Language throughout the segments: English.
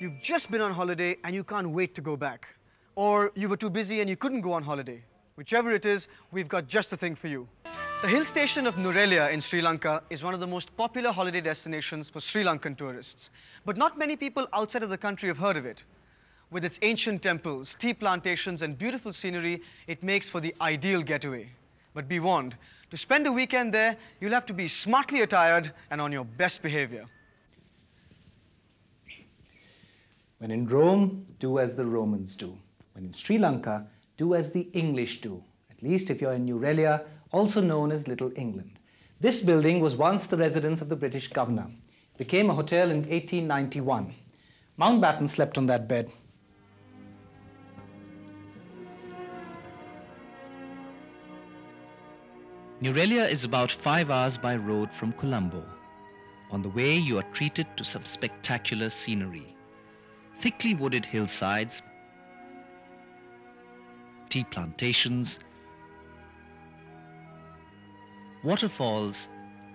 you've just been on holiday and you can't wait to go back. Or you were too busy and you couldn't go on holiday. Whichever it is, we've got just the thing for you. The hill station of Nuwara in Sri Lanka is one of the most popular holiday destinations for Sri Lankan tourists. But not many people outside of the country have heard of it. With its ancient temples, tea plantations, and beautiful scenery, it makes for the ideal getaway. But be warned, to spend a weekend there, you'll have to be smartly attired and on your best behavior. When in Rome, do as the Romans do. When in Sri Lanka, do as the English do. At least if you're in Nuwara, also known as Little England. This building was once the residence of the British governor. It became a hotel in 1891. Mountbatten slept on that bed. Nuwara is about 5 hours by road from Colombo. On the way, you are treated to some spectacular scenery. Thickly wooded hillsides, tea plantations, waterfalls,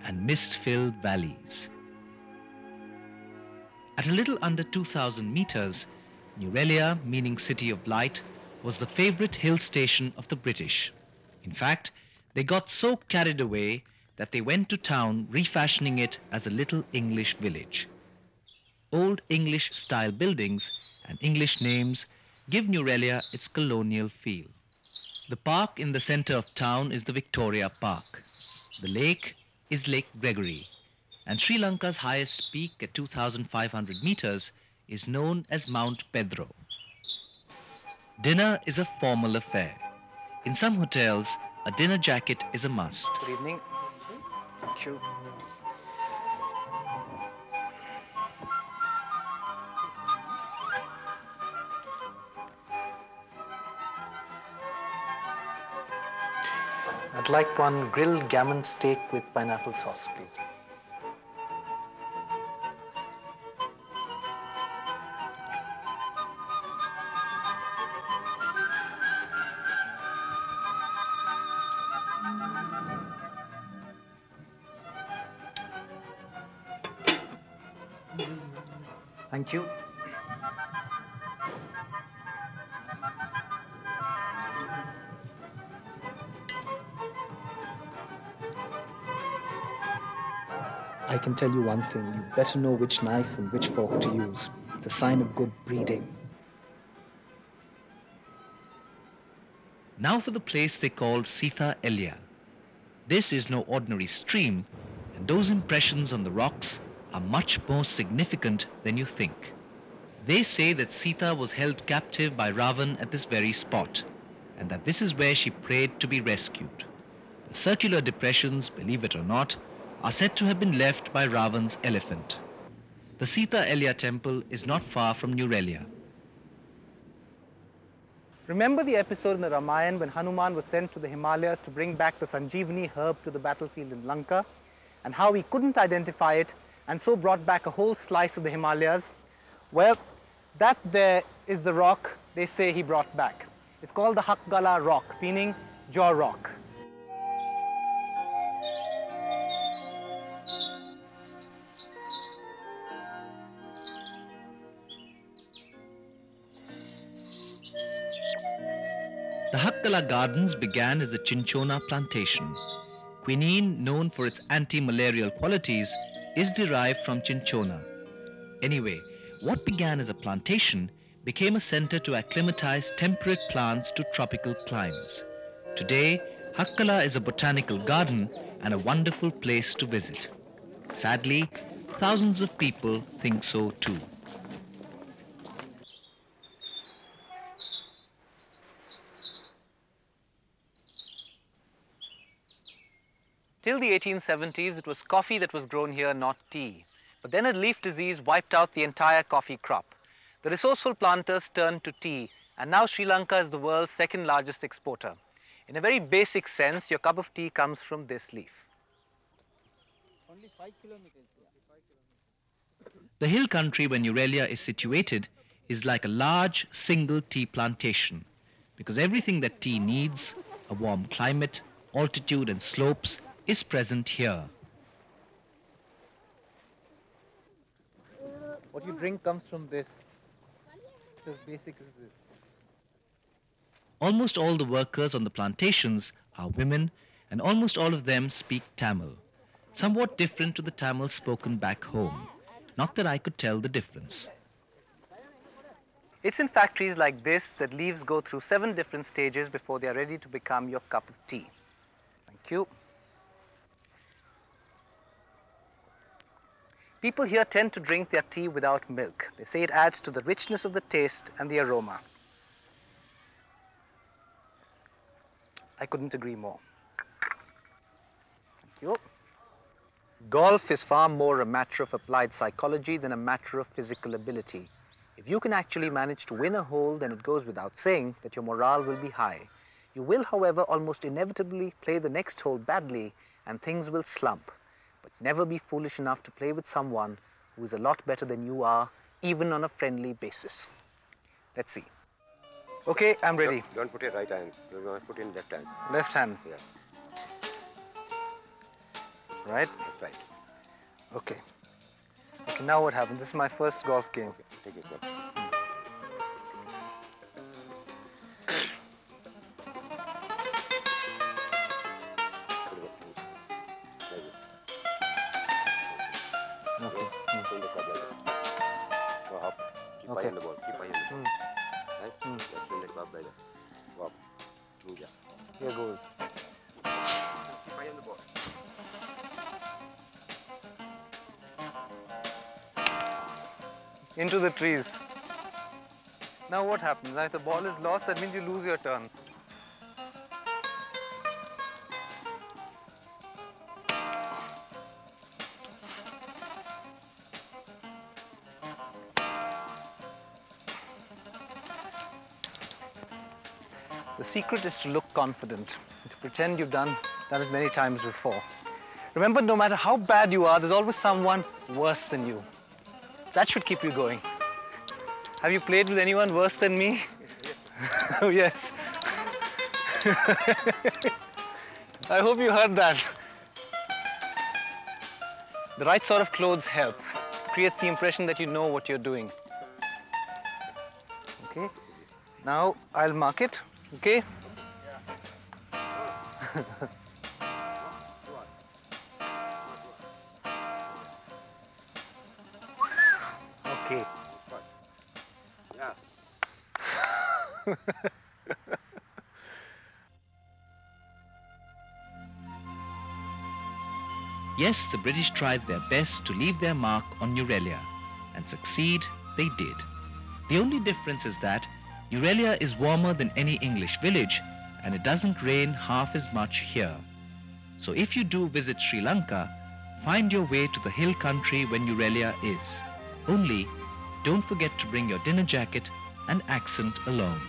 and mist-filled valleys. At a little under 2,000 meters, Nuwara, meaning City of Light, was the favorite hill station of the British. In fact, they got so carried away that they went to town refashioning it as a little English village. Old English-style buildings and English names give Nuwara its colonial feel. The park in the center of town is the Victoria Park. The lake is Lake Gregory, and Sri Lanka's highest peak at 2,500 meters is known as Mount Pedro. Dinner is a formal affair. In some hotels, a dinner jacket is a must. Good evening. Thank you. I'd like one grilled gammon steak with pineapple sauce, please. Thank you. I can tell you one thing, you better know which knife and which fork to use. It's a sign of good breeding. Now for the place they called Sita Elia. This is no ordinary stream, and those impressions on the rocks are much more significant than you think. They say that Sita was held captive by Ravan at this very spot, and that this is where she prayed to be rescued. The circular depressions, believe it or not, are said to have been left by Ravan's elephant. The Sita Elia temple is not far from Nuwara. Remember the episode in the Ramayana when Hanuman was sent to the Himalayas to bring back the Sanjeevani herb to the battlefield in Lanka, and how he couldn't identify it and so brought back a whole slice of the Himalayas? Well, that there is the rock they say he brought back. It's called the Hakgala rock, meaning jaw rock. The Hakgala Gardens began as a cinchona plantation. Quinine, known for its anti-malarial qualities, is derived from cinchona. Anyway, what began as a plantation became a center to acclimatize temperate plants to tropical climes. Today, Hakgala is a botanical garden and a wonderful place to visit. Sadly, thousands of people think so too. Till the 1870s, it was coffee that was grown here, not tea. But then a leaf disease wiped out the entire coffee crop. The resourceful planters turned to tea, and now Sri Lanka is the world's second largest exporter. In a very basic sense, your cup of tea comes from this leaf. Only 5 kilometers. The hill country where Nuwara is situated is like a large single tea plantation, because everything that tea needs, a warm climate, altitude and slopes, is present here. What you drink comes from this as basic as this. Almost all the workers on the plantations are women, and almost all of them speak Tamil, somewhat different to the Tamil spoken back home. Not that I could tell the difference. It's in factories like this that leaves go through 7 different stages before they are ready to become your cup of tea. Thank you. People here tend to drink their tea without milk. They say it adds to the richness of the taste and the aroma. I couldn't agree more. Thank you. Golf is far more a matter of applied psychology than a matter of physical ability. If you can actually manage to win a hole, then it goes without saying that your morale will be high. You will, however, almost inevitably play the next hole badly and things will slump. But never be foolish enough to play with someone who is a lot better than you are, even on a friendly basis. Let's see. Okay, I'm ready. Don't put your right hand. You're going to put in left hand. Left hand. Yeah. Right? That's right. Okay. Okay, now what happens? This is my first golf game. Okay, take your club. Okay. Swing the club like that. Go up. Keep eye Okay. on the ball. Keep eye on the ball. Nice. Just swing the club like that. Go up. Yeah. Here goes. Keep eye on the ball. Into the trees. Now what happens? Now if the ball is lost, that means you lose your turn. The secret is to look confident, to pretend you've done it many times before. Remember, no matter how bad you are, there's always someone worse than you. That should keep you going. Have you played with anyone worse than me? Oh, yes. I hope you heard that. The right sort of clothes help. Creates the impression that you know what you're doing. Okay. Now I'll mark it. Okay? Okay. Yeah. Yes, the British tried their best to leave their mark on Neurelia, and succeed they did. The only difference is that Neurelia is warmer than any English village, and it doesn't rain half as much here. So if you do visit Sri Lanka, find your way to the hill country where Neurelia is. Only, don't forget to bring your dinner jacket and accent along.